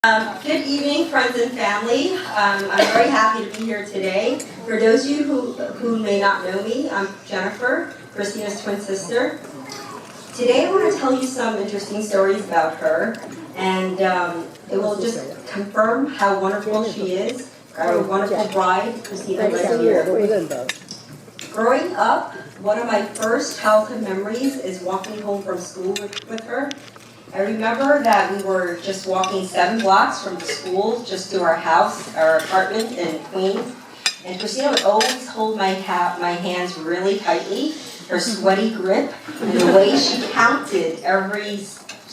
Good evening, friends and family. I'm very happy to be here today. For those of you who may not know me, I'm Jennifer, Christina's twin sister. Today I want to tell you some interesting stories about her, and it will just confirm how wonderful she is, our wonderful bride, Christina here. Growing up, one of my first childhood memories is walking home from school with her. I remember that we were just walking 7 blocks from the school just to our house, our apartment in Queens. And Christina would always hold my hands really tightly, her sweaty grip, and the way she counted every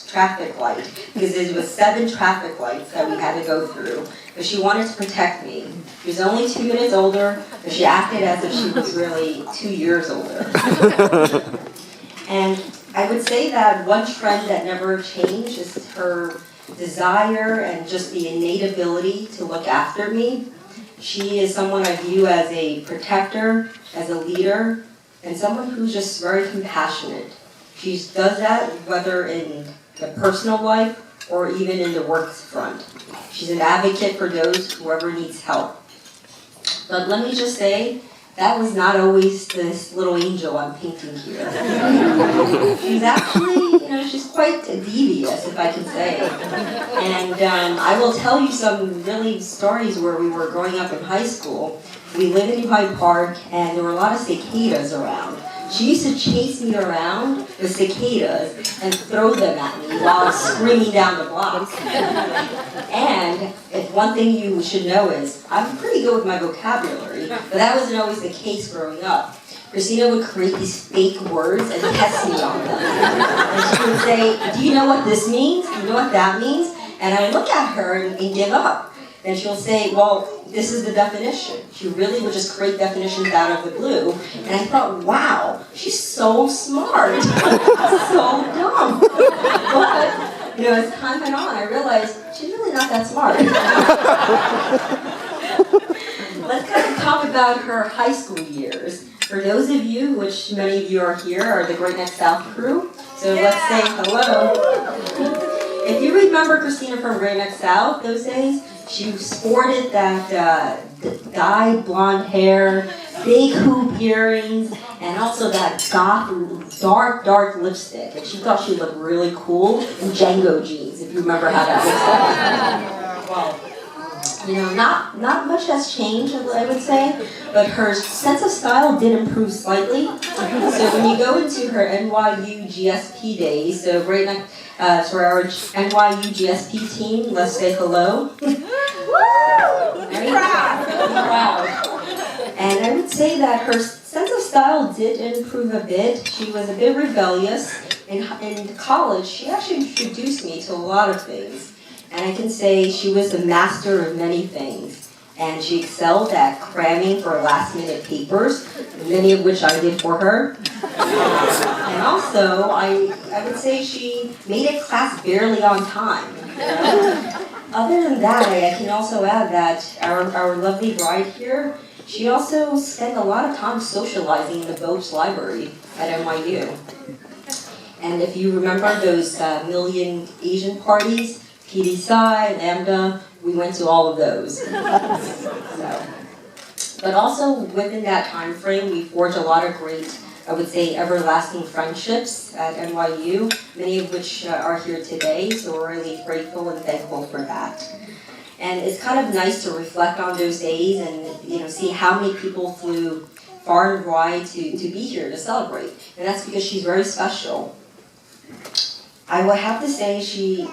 traffic light, because there was 7 traffic lights that we had to go through. But she wanted to protect me. She was only 2 minutes older, but she acted as if she was really 2 years older. And I would say that one trend that never changed is her desire and just the innate ability to look after me. She is someone I view as a protector, as a leader, and someone who's just very compassionate. She does that whether in the personal life or even in the work front. She's an advocate for whoever needs help. But let me just say, that was not always this little angel I'm painting here. She's actually, she's quite devious, if I can say. And I will tell you some really stories where we were growing up in high school. We lived in Hyde Park, and there were a lot of cicadas around. She used to chase me around with cicadas and throw them at me while I was screaming down the block. And if one thing you should know is, I'm pretty good with my vocabulary, but that wasn't always the case growing up. Christina would create these fake words and test me on them. And she would say, do you know what this means? Do you know what that means? And I look at her and give up. And she'll say, well, this is the definition. She really would just create definitions out of the blue. And I thought, wow, she's so smart. So dumb. But, as time went on, I realized she's really not that smart. Let's kind of talk about her high school years. For those of you, which many of you are here, are the Great Neck South crew. So let's say hello. If you remember Christina from Great Neck South those days, she sported that dyed blonde hair, big hoop earrings, and also that dark lipstick. And she thought she looked really cool in Django jeans, if you remember how that looks like. Well, not much has changed, I would say, but her sense of style did improve slightly. So when you go into her NYU GSP days, so Great Neck, for our NYU GSP team, let's say hello. Very proud. And I would say that her sense of style did improve a bit. She was a bit rebellious. In college, she actually introduced me to a lot of things. And I can say she was a master of many things. And she excelled at cramming for last-minute papers, many of which I did for her. And also, I would say she made it class barely on time. Other than that, I can also add that our lovely bride here, she also spent a lot of time socializing in the MOH Library at NYU. And if you remember those million Asian parties, PD Psi, Lambda, we went to all of those. But also within that time frame, we forged a lot of great, I would say, everlasting friendships at NYU, many of which are here today, so we're really grateful and thankful for that. And it's kind of nice to reflect on those days and see how many people flew far and wide to be here to celebrate. And that's because she's very special. I would have to say she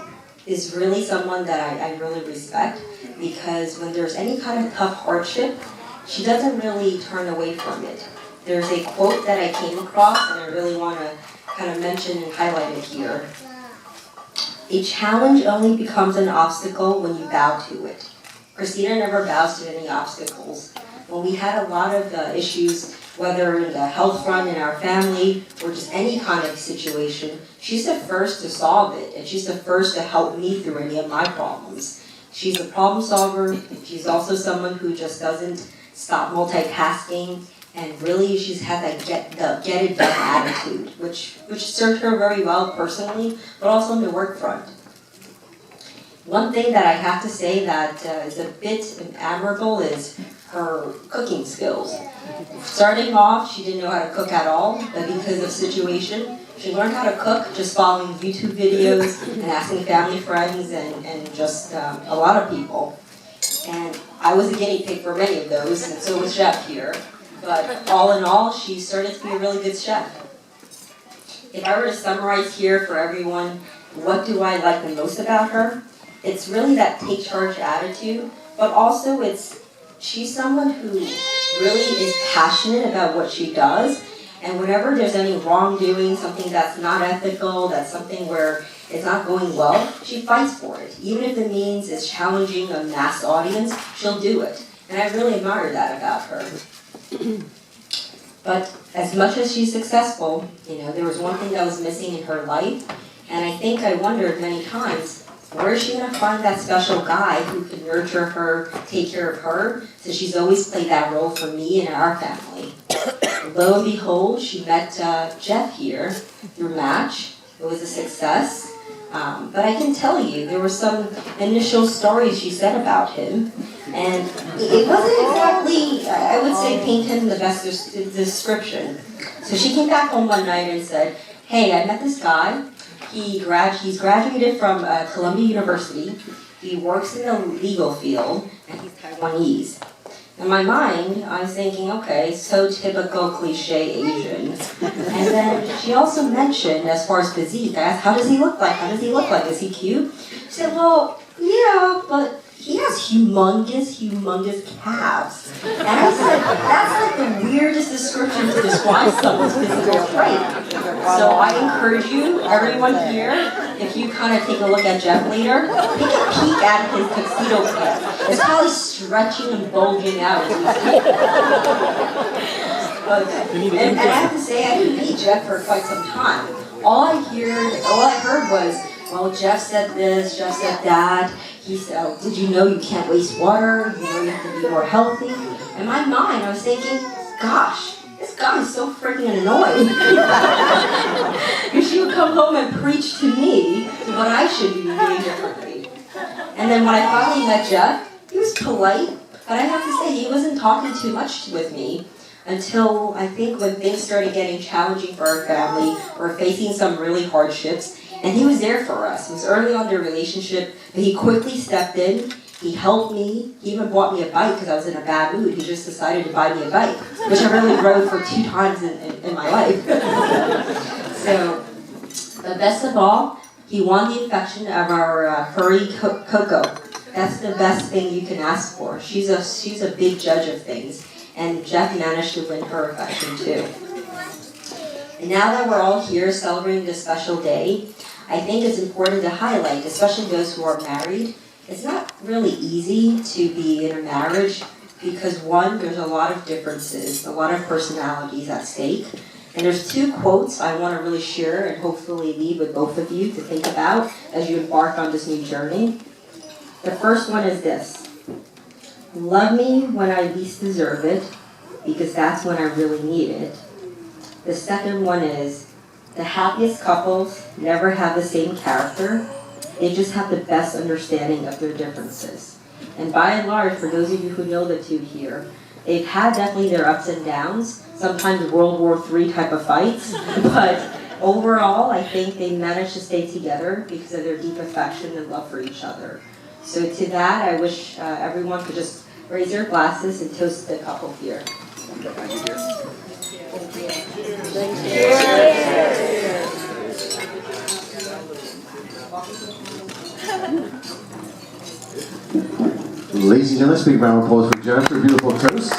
is really someone that I really respect, because when there's any kind of tough hardship, she doesn't really turn away from it. There's a quote that I came across, and I really want to kind of mention and highlight it here. A challenge only becomes an obstacle when you bow to it. Christina never bows to any obstacles. When we had a lot of issues, whether in the health front in our family or just any kind of situation, she's the first to solve it, and she's the first to help me through any of my problems. She's a problem solver. She's also someone who just doesn't stop multitasking, and really she's had that get it done attitude, which served her very well personally, but also in the work front. One thing that I have to say that is a bit admirable is her cooking skills. Starting off, she didn't know how to cook at all, but because of situation, she learned how to cook just following YouTube videos and asking family, friends, and just a lot of people. And I was a guinea pig for many of those, and so was Jeff here. But all in all, she started to be a really good chef. If I were to summarize here for everyone, what do I like the most about her? It's really that take charge attitude, but also she's someone who really is passionate about what she does, and whenever there's any wrongdoing, something that's not ethical, that's something where it's not going well, she fights for it. Even if it means it's challenging a mass audience, she'll do it. And I really admire that about her. But as much as she's successful, there was one thing that was missing in her life, and I think I wondered many times, where is she going to find that special guy who can nurture her, take care of her? So she's always played that role for me and our family. Lo and behold, she met Jeff here through Match. It was a success. But I can tell you, there were some initial stories she said about him. And it wasn't exactly, I would say, paint him the best description. So she came back home one night and said, hey, I met this guy. He's graduated from Columbia University. He works in the legal field, and he's Taiwanese. In my mind, I was thinking, okay, so typical cliche Asian. And then she also mentioned, as far as physique, I asked, how does he look like? How does he look like? Is he cute? She said, well, yeah, but he has humongous calves. And I said, that's like the weirdest description to describe someone's physical trait. So I encourage you, everyone here, if you kind of take a look at Jeff later, take a peek at his tuxedo pants. It's probably stretching and bulging out. And I have to say, I didn't meet Jeff for quite some time. All I heard was, well, Jeff said this, Jeff said that. He said, oh, did you know you can't waste water? You know you have to be more healthy? In my mind, I was thinking, gosh, this guy is so freaking annoying. Because she would come home and preach to me what I should be doing differently. And then when I finally met Jeff, he was polite, but I have to say, he wasn't talking too much with me until I think when things started getting challenging for our family, we're facing some really hardships, and he was there for us. It was early on in the relationship, but he quickly stepped in. He helped me. He even bought me a bike because I was in a bad mood. He just decided to buy me a bike, which I really rode for 2 times in my life. So, but best of all, he won the affection of our furry Coco. That's the best thing you can ask for. She's a big judge of things, and Jeff managed to win her affection too. And now that we're all here celebrating this special day, I think it's important to highlight, especially those who are married, it's not really easy to be in a marriage because one, there's a lot of differences, a lot of personalities at stake. And there's 2 quotes I want to really share and hopefully leave with both of you to think about as you embark on this new journey. The first one is this: love me when I least deserve it, because that's when I really need it. The second one is, the happiest couples never have the same character, they just have the best understanding of their differences. And by and large, for those of you who know the 2 here, they've had definitely their ups and downs, sometimes World War III type of fights, but overall, I think they managed to stay together because of their deep affection and love for each other. So to that, I wish everyone could just raise their glasses and toast the couple here. Ladies and gentlemen, big round of applause for Jeff for a beautiful toast.